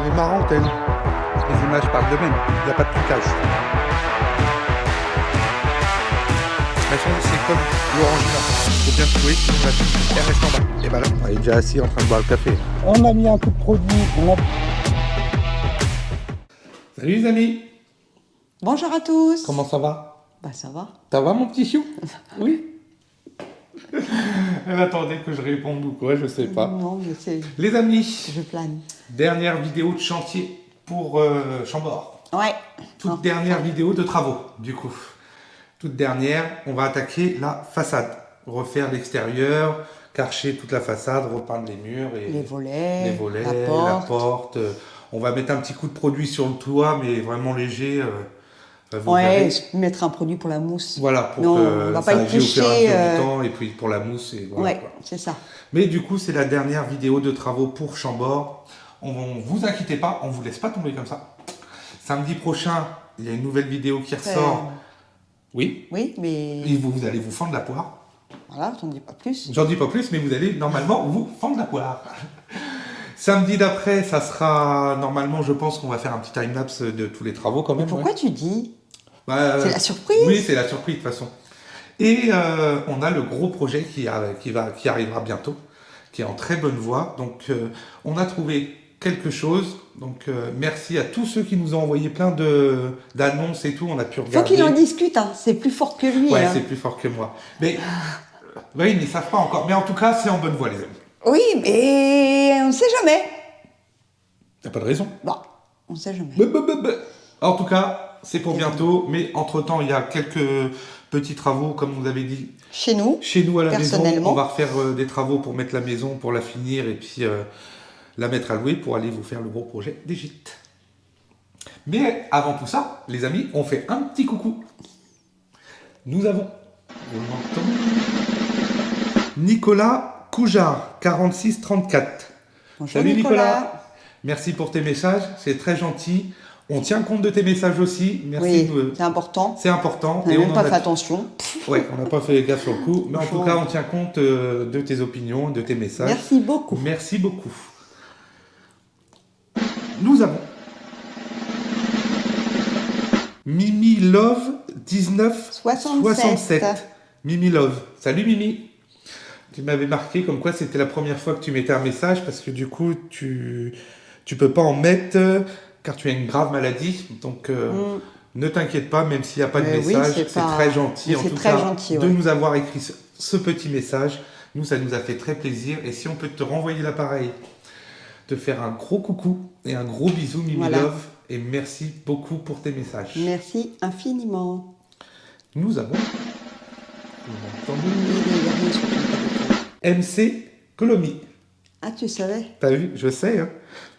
Elle est marrante, elle. Les images parlent d'eux-mêmes. Il n'y a pas de trucage. Mais c'est comme l'orangina. Il faut bien trouver, sinon la pub, elle reste en bas. Et bah là, on est déjà assis en train de boire le café. On a mis un coup de produit. Salut les amis. Bonjour à tous. Comment ça va? Bah ça va. Ça va mon petit chou? Oui. Elle attendait que je réponde ou quoi, je sais pas. Non, mais c'est... Les amis, Je plane. dernière vidéo de chantier pour Chambord. Ouais. Toute dernière vidéo de travaux, du coup. Toute dernière, on va attaquer la façade. Refaire l'extérieur, carcher toute la façade, repeindre les murs et Les volets, la porte. On va mettre un petit coup de produit sur le toit, mais vraiment léger. Vous Ouais, verrez. mettre un produit pour la mousse. Voilà, pour Non, que on va ça pas y agisse au fur et à toucher, mesure du temps, et puis pour la mousse. Et voilà, Ouais, quoi. c'est ça. Mais du coup, c'est la dernière vidéo de travaux pour Chambord. Vous inquiétez pas, on vous laisse pas tomber comme ça. Samedi prochain, il y a une nouvelle vidéo qui ressort. Oui, Oui, mais... et vous allez vous fendre la poire. Voilà, t'en dis pas plus. J'en dis pas plus, mais vous allez normalement vous fendre la poire. Samedi d'après, ça sera normalement, je pense qu'on va faire un petit time-lapse de tous les travaux quand même. Pourquoi tu dis? Bah, C'est la surprise. Oui, c'est la surprise de toute façon. Et on a le gros projet qui arrivera bientôt, qui est en très bonne voie. Donc on a trouvé quelque chose. Donc merci à tous ceux qui nous ont envoyé plein d'annonces et tout. On a pu regarder. Faut qu'il en discute, hein. C'est plus fort que lui. Ouais, hein. c'est plus fort que moi. Mais oui, ils ne savent pas encore. Mais en tout cas, c'est en bonne voie, les amis. Oui, mais on ne sait jamais. T'as pas de raison. Bon, on ne sait jamais. En tout cas, c'est pour bientôt. Mais entre-temps, il y a quelques petits travaux, comme vous avez dit. Chez nous, À la maison, personnellement. on va refaire des travaux pour mettre la maison, pour la finir et puis la mettre à louer pour aller vous faire le gros projet des gîtes. Mais avant tout ça, les amis, on fait un petit coucou. Nous avons Nicolas Coujard, 4634. Bonjour Salut Nicolas. Merci pour tes messages, c'est très gentil. On tient compte de tes messages aussi. Merci. Oui, c'est important. C'est important. On n'a Et même en pas a- fait attention. Ouais, on n'a pas fait gaffe sur le coup. Mais en tout Bonjour. cas, on tient compte de tes opinions, de tes messages. Merci beaucoup. Merci beaucoup. Nous avons Mimi Love 1967. Mimi Love. Salut Mimi. Tu m'avais marqué comme quoi c'était la première fois que tu mettais un message parce que du coup tu peux pas en mettre car tu as une grave maladie. Donc ne t'inquiète pas, même s'il n'y a pas de Oui, message, c'est c'est pas- très gentil mais en c'est tout très cas gentil, de ouais. nous avoir écrit ce petit message. Nous, ça nous a fait très plaisir. Et si on peut te renvoyer l'appareil, te faire un gros coucou et un gros bisou, Mimi Voilà. Love. Et merci beaucoup pour tes messages. Merci infiniment. Nous avons Il y a rien sur ton téléphone. MC Colomi. Ah, tu savais? T'as vu? Je sais. Hein.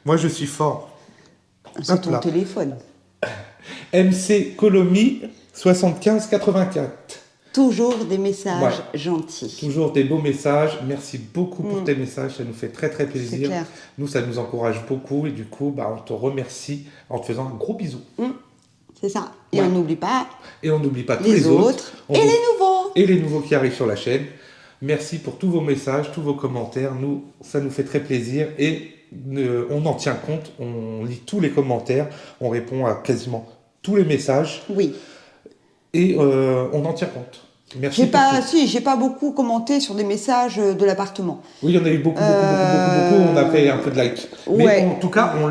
Moi, je suis fort. C'est Hop ton là. téléphone. MC Colomi 7584. Toujours des messages Ouais. gentils. Toujours des beaux messages. Merci beaucoup pour tes messages. Ça nous fait très très plaisir. C'est clair. Nous, ça nous encourage beaucoup. Et du coup, on te remercie en te faisant un gros bisou. C'est ça. Et Ouais. on n'oublie pas Et on n'oublie pas tous les les autres On et vous- les nouveaux. et les nouveaux qui arrivent sur la chaîne. Merci pour tous vos messages, tous vos commentaires. Nous, ça nous fait très plaisir et on en tient compte. On lit tous les commentaires, on répond à quasiment tous les messages Oui. et on en tient compte. Merci. J'ai pour pas, tout. si, j'ai pas beaucoup commenté sur des messages de l'appartement. Oui, il y en a eu beaucoup. On a fait un peu de like. Mais Ouais. en tout cas, on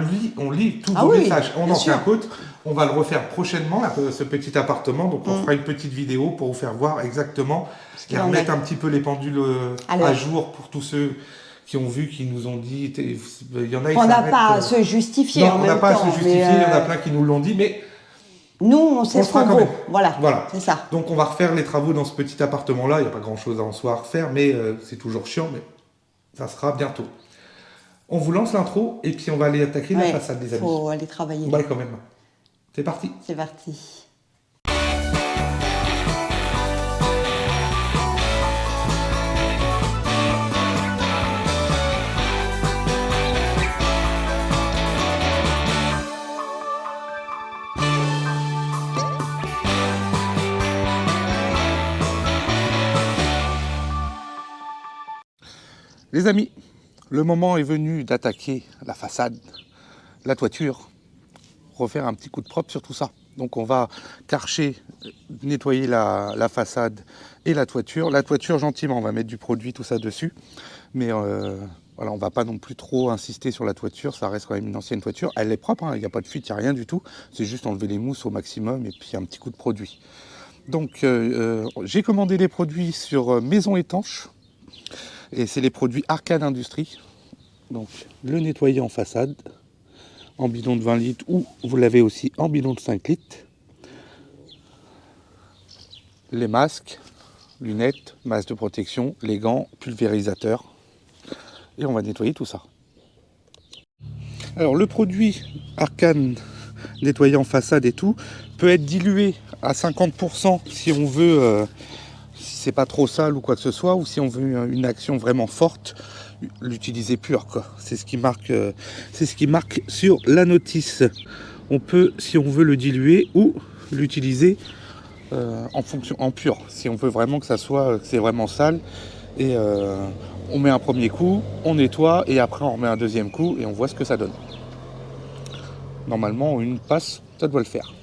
lit tous Ah vos oui, messages. On bien en tient sûr. compte. On va le refaire prochainement, là, ce petit appartement. Donc, on fera une petite vidéo pour vous faire voir exactement qu'il et en remettre est. un petit peu les pendules À à l'heure. jour pour tous ceux qui ont vu, qui nous ont dit. Il y en a, ils On n'a s'arrêtent, pas à se justifier non, en on même n'a pas à temps. se justifier. mais, Il y en a plein qui nous l'ont dit, mais Nous, on sait on ce le fera qu'on quand vaut. même. Voilà. Voilà. C'est ça. Donc, on va refaire les travaux dans ce petit appartement-là. Il n'y a pas grand-chose en soi à refaire, mais c'est toujours chiant, mais ça sera bientôt. On vous lance l'intro et puis on va aller attaquer la Ouais, façade des amis. faut aller travailler. Ouais, quand même. C'est parti. C'est parti. Les amis, le moment est venu d'attaquer la façade la toiture, refaire un petit coup de propre sur tout ça. Donc on va karcher, nettoyer la façade et la toiture. La toiture gentiment, on va mettre du produit, tout ça dessus. Mais voilà, on va pas non plus trop insister sur la toiture, ça reste quand même une ancienne toiture. Elle est propre, hein, il n'y a pas de fuite, il n'y a rien du tout. C'est juste enlever les mousses au maximum et puis un petit coup de produit. Donc j'ai commandé des produits sur Maison Étanche. Et c'est les produits Arcane Industrie. Donc le nettoyer en façade, en bidon de 20 litres ou vous l'avez aussi en bidon de 5 litres. Les masques, lunettes, masques de protection, les gants, pulvérisateurs. Et on va nettoyer tout ça. Alors le produit Arcane nettoyant façade et tout peut être dilué à 50% si on veut, si c'est pas trop sale ou quoi que ce soit, ou si on veut une action vraiment forte, l'utiliser pur quoi. C'est ce qui marque sur la notice. On peut, si on veut le diluer ou l'utiliser en pur, si on veut vraiment que ça soit, que c'est vraiment sale. Et on met un premier coup, on nettoie et après on remet un deuxième coup et on voit ce que ça donne. Normalement, une passe, ça doit le faire.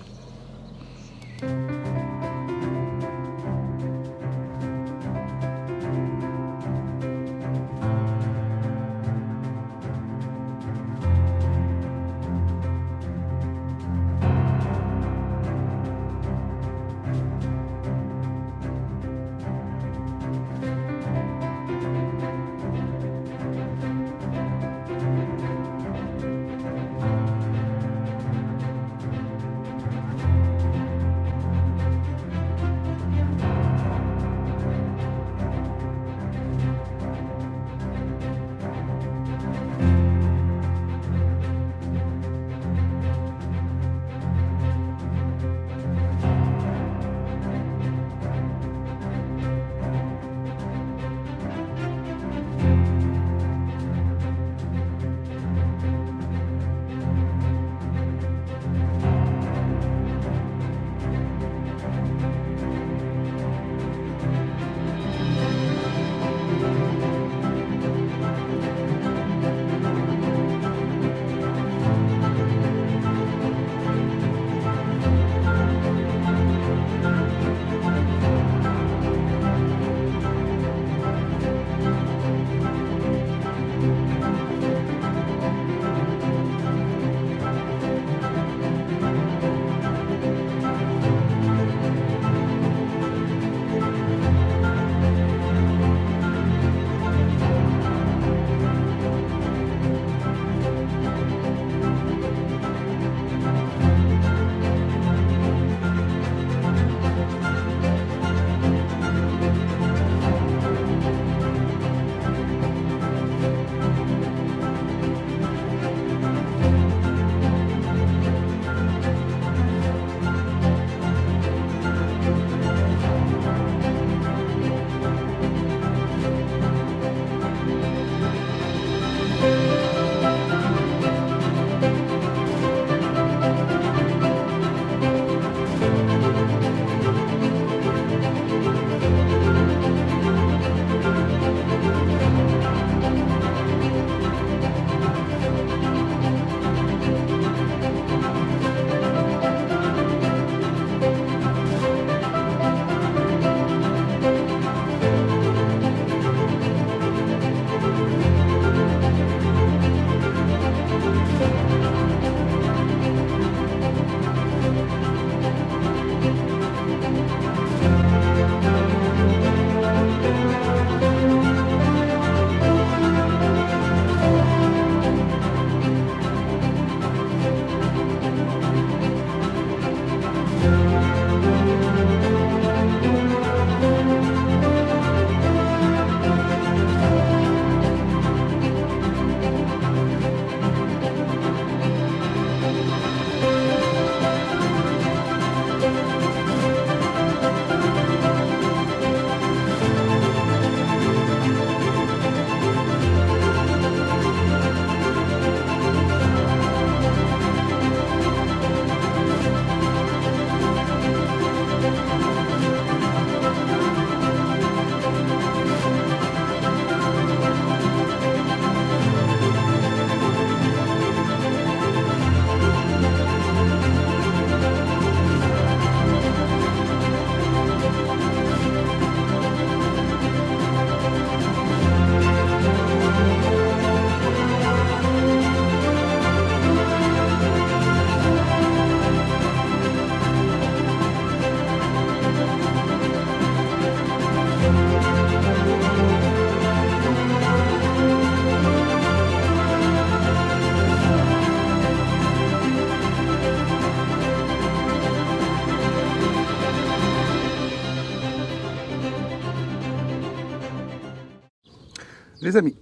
les amis,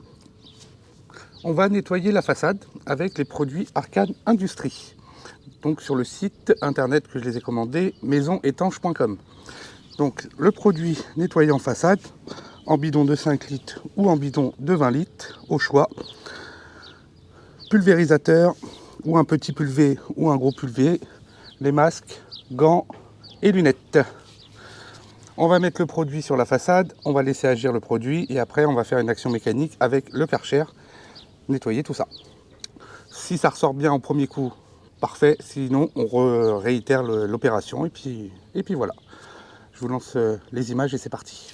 on va nettoyer la façade avec les produits Arcane Industrie. Donc sur le site internet que je les ai commandés, maisonétanche.com. Donc le produit nettoyant façade, en bidon de 5 litres ou en bidon de 20 litres, au choix. Pulvérisateur ou un petit pulvé ou un gros pulvé, les masques, gants et lunettes. On va mettre le produit sur la façade, on va laisser agir le produit et après on va faire une action mécanique avec le Karcher, nettoyer tout ça. Si ça ressort bien au premier coup, parfait, sinon on réitère l'opération et puis voilà. Je vous lance les images et c'est parti.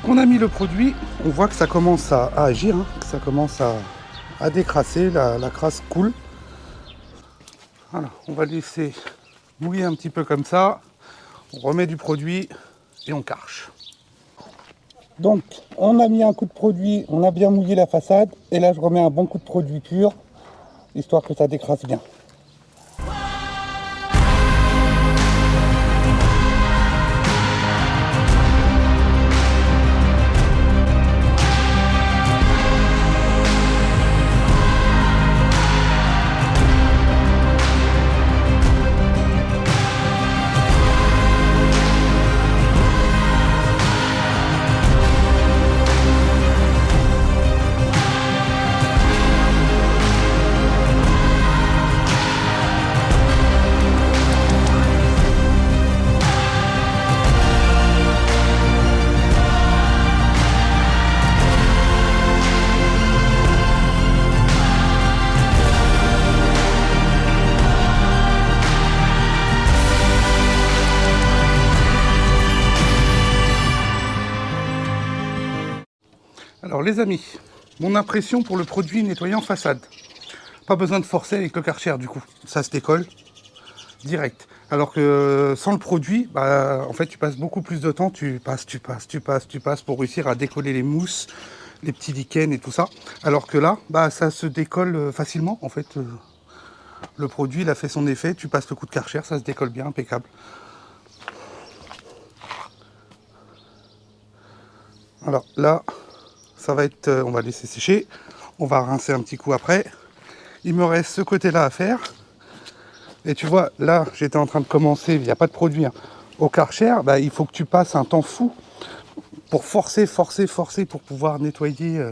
On a mis le produit, on voit que ça commence à agir, hein, que ça commence à décrasser, la crasse coule. Voilà, on va laisser mouiller un petit peu comme ça, on remet du produit et on carche. Donc on a mis un coup de produit, on a bien mouillé la façade et là je remets un bon coup de produit pur, histoire que ça décrasse bien. Alors les amis, mon impression pour le produit nettoyant façade. Pas besoin de forcer avec le Karcher du coup, ça se décolle direct. Alors que sans le produit, en fait tu passes beaucoup plus de temps, tu passes pour réussir à décoller les mousses, les petits lichens et tout ça. Alors que là, ça se décolle facilement en fait. Le produit il a fait son effet, tu passes le coup de Karcher, ça se décolle bien, impeccable. Alors là, ça va être, on va laisser sécher, on va rincer un petit coup après. Il me reste ce côté-là à faire. Et tu vois, là, j'étais en train de commencer, il n'y a pas de produit, hein. Au Karcher, il faut que tu passes un temps fou pour forcer pour pouvoir nettoyer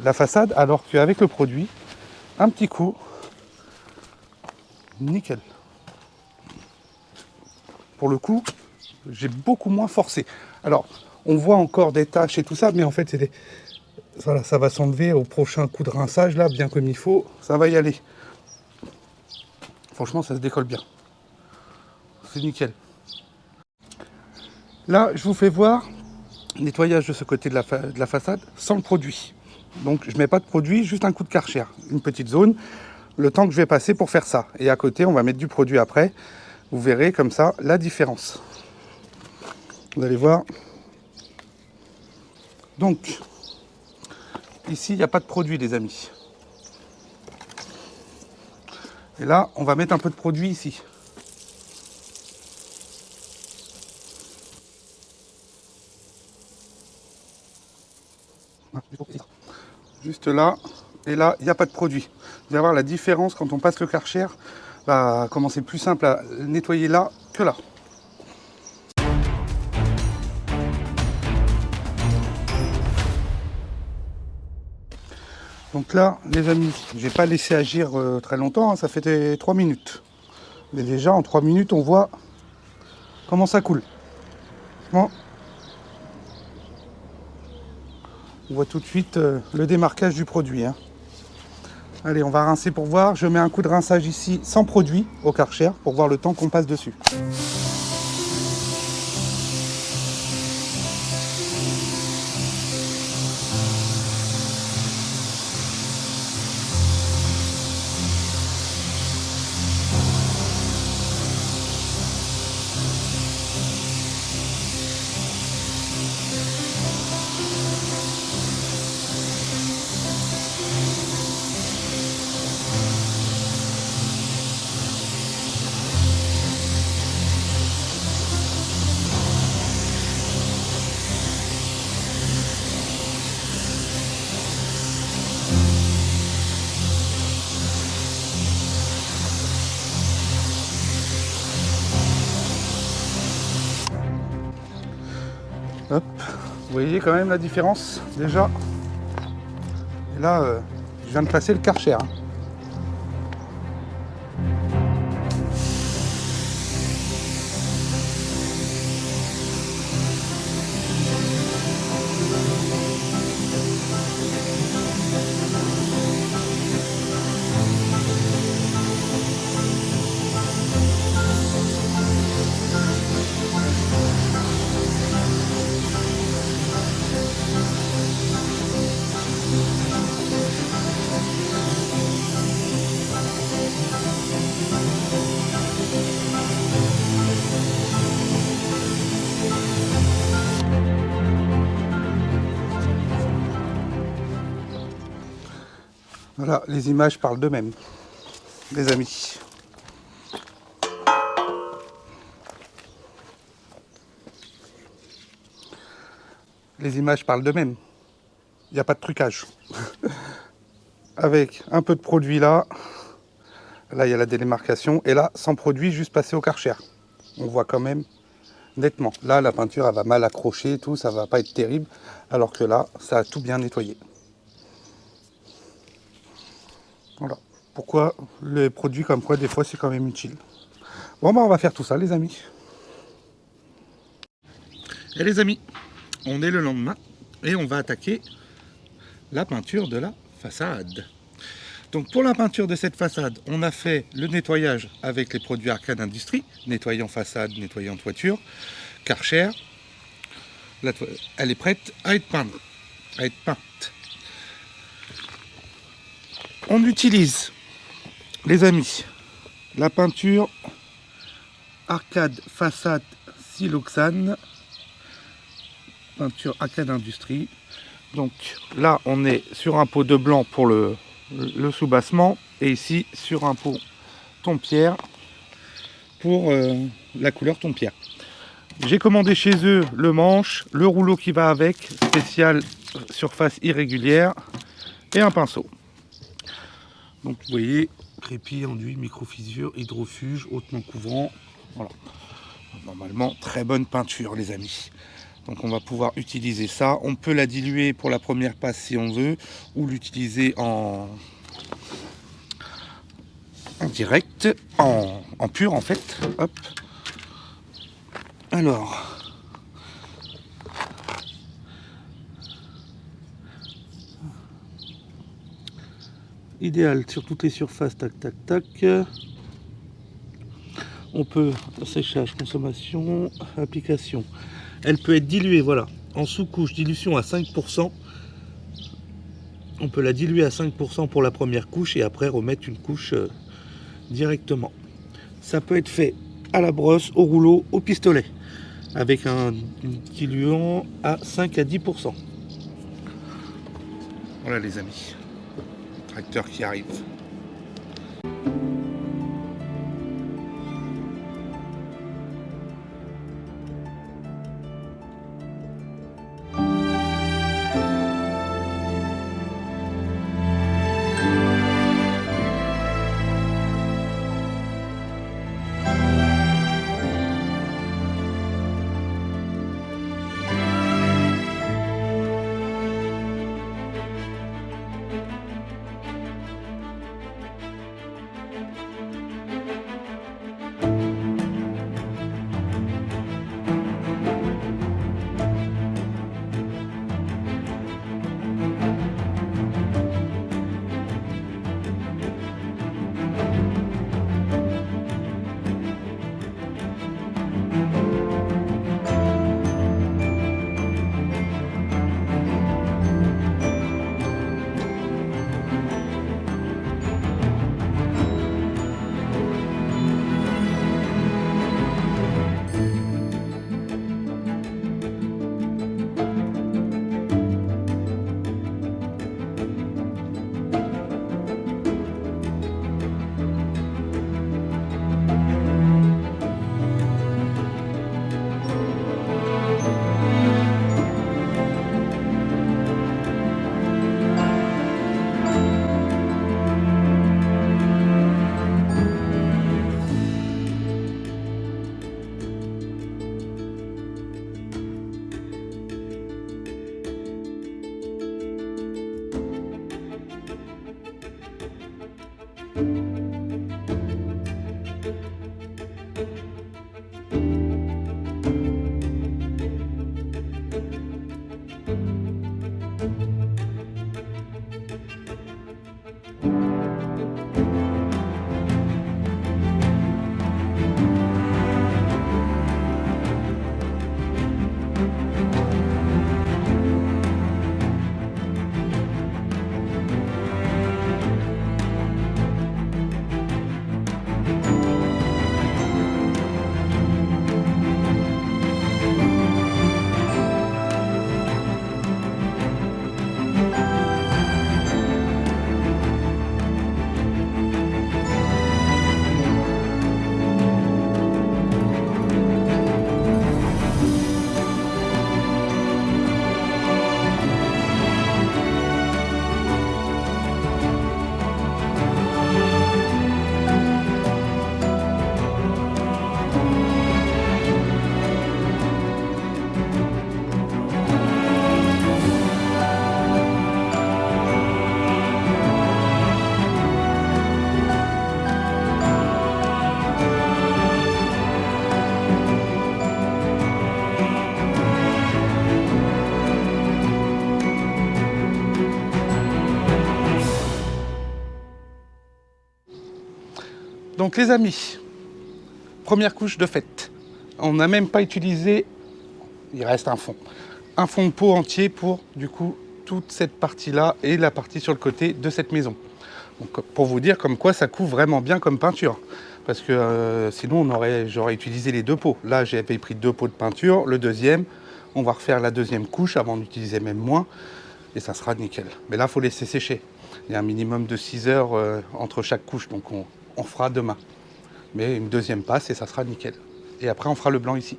la façade, alors qu'avec le produit, un petit coup, nickel. Pour le coup, j'ai beaucoup moins forcé. Alors, on voit encore des taches et tout ça, mais en fait, voilà, ça va s'enlever au prochain coup de rinçage, là, bien comme il faut, ça va y aller. Franchement, ça se décolle bien. C'est nickel. Là, je vous fais voir le nettoyage de ce côté de la façade sans le produit. Donc, je mets pas de produit, juste un coup de Karcher, une petite zone, le temps que je vais passer pour faire ça. Et à côté, on va mettre du produit après. Vous verrez comme ça la différence. Vous allez voir. Donc, ici, il n'y a pas de produit, les amis. Et là, on va mettre un peu de produit ici. Juste là, et là, il n'y a pas de produit. Vous allez voir la différence quand on passe le Karcher, comment c'est plus simple à nettoyer là que là. Donc là, les amis, j'ai pas laissé agir très longtemps, hein, ça fait 3 minutes. Mais déjà, en 3 minutes, on voit comment ça coule. Bon. On voit tout de suite le démarquage du produit, hein. Allez, on va rincer pour voir. Je mets un coup de rinçage ici sans produit au Karcher pour voir le temps qu'on passe dessus. Vous voyez quand même la différence déjà. Et là, je viens de passer le Karcher. Hein. Voilà, les images parlent d'eux-mêmes, les amis. Les images parlent d'eux-mêmes. Il n'y a pas de trucage. Avec un peu de produit là, là il y a la démarcation, et là, sans produit, juste passé au Karcher. On voit quand même nettement. Là, la peinture, elle va mal accrocher et tout, ça va pas être terrible, alors que là, ça a tout bien nettoyé. Voilà. Pourquoi les produits comme quoi, des fois, c'est quand même utile. Bon, bah, on va faire tout ça, les amis. Et les amis, on est le lendemain et on va attaquer la peinture de la façade. Donc pour la peinture de cette façade, on a fait le nettoyage avec les produits Arcade Industrie, nettoyant façade, nettoyant toiture, Karcher. Elle est prête à être peinte. On utilise, les amis, la peinture Arcade Façade Siloxane, peinture Arcade Industrie. Donc là, on est sur un pot de blanc pour le soubassement et ici sur un pot ton pierre pour la couleur ton pierre. J'ai commandé chez eux le manche, le rouleau qui va avec, spécial surface irrégulière et un pinceau. Donc vous voyez, crépi, enduit, microfissure, hydrofuge, hautement couvrant. Voilà. Normalement, très bonne peinture les amis. Donc on va pouvoir utiliser ça. On peut la diluer pour la première passe si on veut, ou l'utiliser en direct, en pur en fait. Hop. Alors. Idéal sur toutes les surfaces, tac tac tac. On peut, séchage, consommation, application. Elle peut être diluée, voilà, en sous-couche, dilution à 5%. On peut la diluer à 5% pour la première couche et après remettre une couche directement. Ça peut être fait à la brosse, au rouleau, au pistolet, avec un diluant à 5 à 10%. Voilà les amis, le tracteur qui arrive. Donc les amis, première couche de fête. On n'a même pas utilisé, il reste un fond. Un fond de pot entier pour, du coup, toute cette partie-là et la partie sur le côté de cette maison. Donc, pour vous dire comme quoi ça couvre vraiment bien comme peinture. Parce que sinon, j'aurais utilisé les deux pots. Là, j'avais pris 2 pots de peinture. Le deuxième, on va refaire la deuxième couche avant d'utiliser même moins. Et ça sera nickel. Mais là, il faut laisser sécher. Il y a un minimum de 6 heures entre chaque couche. Donc, on fera demain. Mais une deuxième passe et ça sera nickel. Et après, on fera le blanc ici.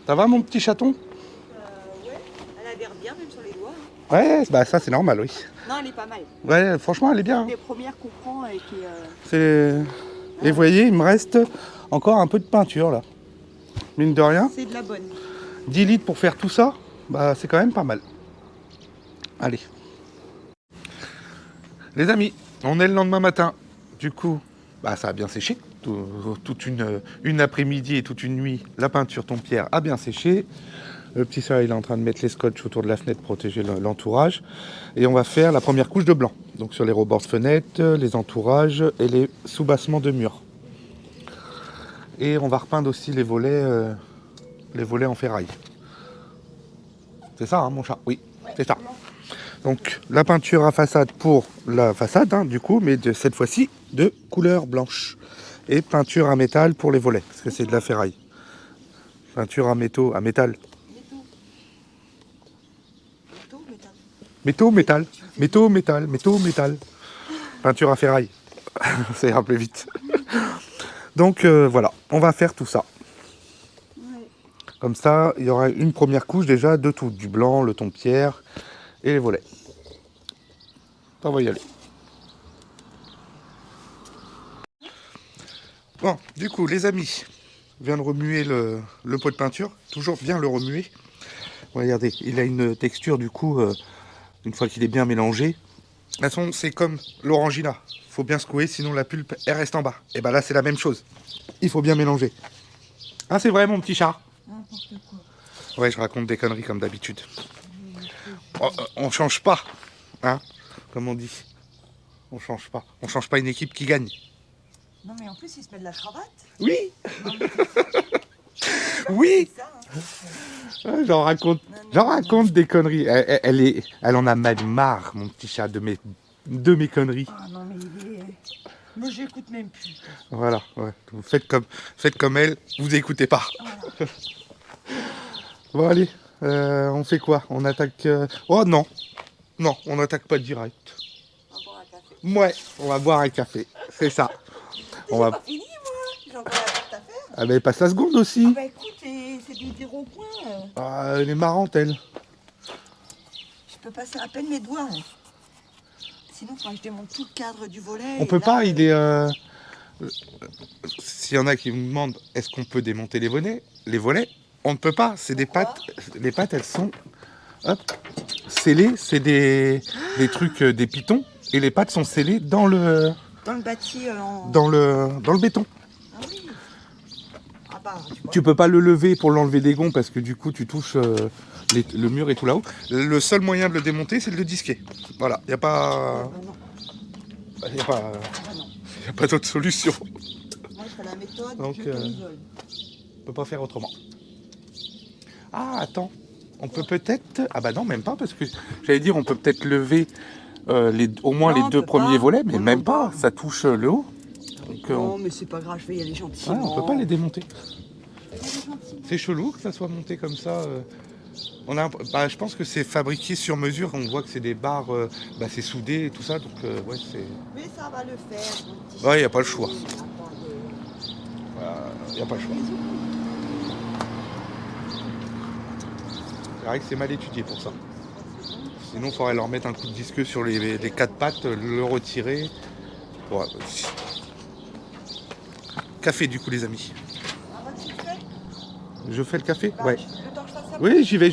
Ça va, mon petit chaton? Ouais, elle adhère bien même sur les doigts. Ouais, bah ça, c'est normal, oui. Non, elle est pas mal. Ouais, franchement, elle est bien. Les premières qu'on prend et qui... Et vous voyez, il me reste encore un peu de peinture, là. Mine de rien. C'est de la bonne. 10 litres pour faire tout ça, bah c'est quand même pas mal. Allez. Les amis, on est le lendemain matin. Du coup, bah ça a bien séché. Toute une après-midi et toute une nuit, la peinture Tompierre a bien séché. Le petit soeur, il est en train de mettre les scotch autour de la fenêtre pour protéger l'entourage. Et on va faire la première couche de blanc. Donc sur les rebords de fenêtres, les entourages et les soubassements de murs. Et on va repeindre aussi les volets en ferraille. C'est ça, hein, mon chat? Oui, c'est ça. Donc la peinture à façade pour la façade, hein, du coup, mais cette fois-ci de couleur blanche. Et peinture à métal pour les volets, parce que c'est de la ferraille. Peinture à métaux, à métal. Métaux, métal. Métaux, métal. Métaux, métal. Peinture à ferraille. Ça ira plus vite. Donc voilà, on va faire tout ça. Comme ça, il y aura une première couche déjà de tout. Du blanc, le Tompierre et les volets. On va y aller. Bon, du coup, les amis, je viens de remuer le pot de peinture. Toujours bien le remuer. Regardez, il a une texture du coup, une fois qu'il est bien mélangé. De toute façon, c'est comme l'orangina. Il faut bien secouer, sinon la pulpe, elle reste en bas. Et ben là, c'est la même chose. Il faut bien mélanger. Ah, c'est vrai, mon petit chat? N'importe quoi. Ouais, je raconte des conneries comme d'habitude. On change pas, hein, comme on dit. On change pas. On change pas une équipe qui gagne. Non, mais en plus, il se met de la cravate. Oui. Oui. Ça, hein. J'en raconte des conneries. Elle en a même marre, mon petit chat, de mes conneries. Ah non, mais il est... Moi, j'écoute même plus. Voilà, ouais. Vous faites comme elle, vous écoutez pas. Voilà. Bon, allez, on fait quoi? On attaque... Oh non, non, on n'attaque pas direct. On va boire un café. Ouais, on va boire un café, c'est ça. J'ai pas fini, moi. J'ai encore la porte à faire. Ah ben, passe la seconde aussi. Ah bah écoute, c'est du rond-point. Ah, elle est marrante, elle. Je peux passer à peine mes doigts. Hein. Sinon, il faudra que je démonte tout le cadre du volet. On peut pas, il est... S'il y en a qui me demandent, est-ce qu'on peut démonter les volets, on ne peut pas. C'est des pattes. Les pattes, elles sont scellées. C'est des trucs, des pitons. Et les pattes sont scellées dans le bâti dans le béton. Ah oui. Ah bah, Tu peux pas le lever pour l'enlever des gonds parce que du coup, tu touches le mur et tout là-haut. Le seul moyen de le démonter, c'est de le disquer. Voilà, il n'y a pas... non. Il n'y a pas... Ah non. Y a pas d'autre solution. Moi, je fais la méthode, Donc, je t'isole. On peut pas faire autrement. Ah, attends. On peut peut-être... Ah bah non, même pas, parce que j'allais dire, on peut peut-être lever au moins Non, les 2 peut premiers pas. volets, mais On même peut pas. pas. Ça touche le haut. Donc, Non, mais c'est pas grave, je vais y aller gentiment. on peut pas les démonter. Je vais y aller gentiment. C'est chelou que ça soit monté comme ça. Je pense que c'est fabriqué sur mesure. On voit que c'est des barres, c'est soudé et tout ça. Donc, ouais, c'est... Mais ça va le faire. mon petit Ouais, y a chéri. pas le choix. Attends, Il n'y a pas le choix. C'est vrai que c'est mal étudié pour ça. Sinon, il faudrait leur mettre un coup de disque sur les 4 pattes, le retirer. Ouais. Café, du coup, les amis. Ah bah, tu le fais. Je fais le café? Bah, Ouais. le temps que je fasse ça. Oui, j'y vais.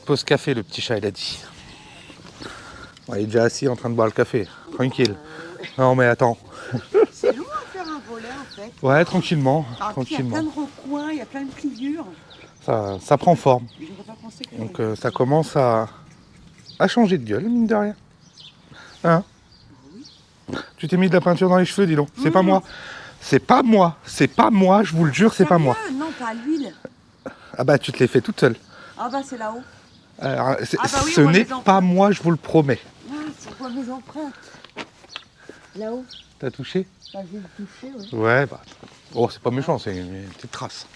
Pause café, le petit chat, il a dit. Ouais, il est déjà assis en train de boire le café. Tranquille. Non, mais attends. C'est lourd à faire un volet en fait. Ouais, tranquillement. Alors, puis, il y a Tranquillement. plein de recoins, il y a plein de pliures. Ça prend forme. J'aurais pas pensé que... Donc ça commence à changer de gueule, mine de rien. Hein? Tu t'es mis de la peinture dans les cheveux, dis donc. C'est pas moi. C'est pas moi. C'est pas moi, je vous le jure, c'est pas moi. Sérieux? Non, pas à l'huile. Ah bah tu te l'es fait toute seule. Ah bah c'est là-haut. Alors, Ah bah oui, ce on voit n'est les empreintes. pas moi, je vous le promets. Ah, c'est quoi mes empreintes? Là-haut. T'as touché? Bah, je vais le toucher, ouais. Ouais, bah. Oh, c'est pas méchant, c'est une petite trace.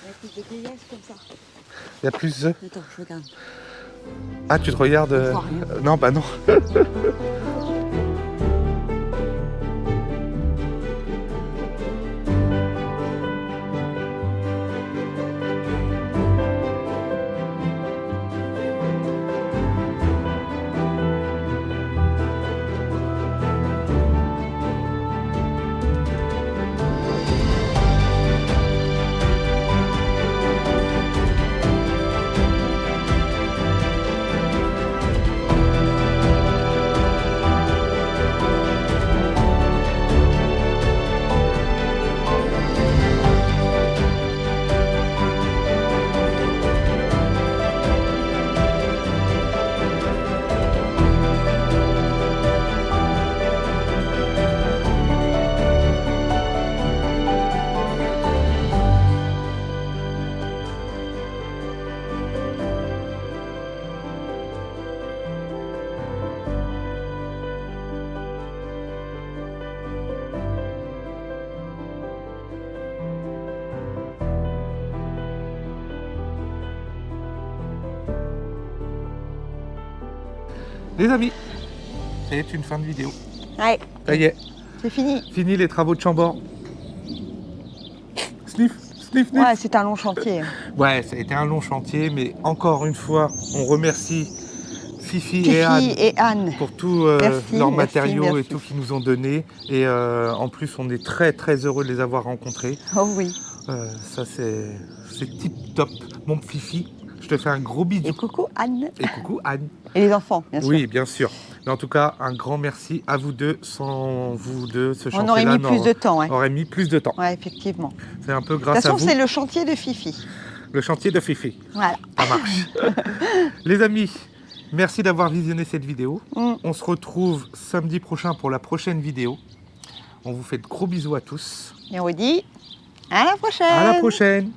Il y a plus de vieillesse comme ça. Il y a plus de... Attends, je regarde. Ah, tu te regardes... Je vois rien. Non, bah non. Les amis, c'est une fin de vidéo. Ouais, Ça y est, c'est fini. fini les travaux de Chambord. Sniff, sniff, sniff. Ouais, c'est un long chantier. Ouais, ça a été un long chantier, mais encore une fois, on remercie Fifi et Fifi Anne et Anne. pour tous Merci, leurs merci, matériaux et merci. tout qu'ils nous ont donné. Et en plus, on est très très heureux de les avoir rencontrés. Oh oui. Ça, c'est tip top. Mon Fifi, je te fais un gros bisou. Et coucou Anne. Et coucou Anne. Et les enfants, bien sûr. Oui, bien sûr. Mais en tout cas, un grand merci à vous deux. Sans vous deux, ce On chantier-là aurait mis plus de temps, ouais. aurait mis plus de temps. Ouais, effectivement. C'est un peu De toute grâce à façon, vous. c'est le chantier de Fifi. Le chantier de Fifi. Voilà. Ça marche. Les amis, merci d'avoir visionné cette vidéo. On se retrouve samedi prochain pour la prochaine vidéo. On vous fait de gros bisous à tous. Et on vous dit à la prochaine. À la prochaine.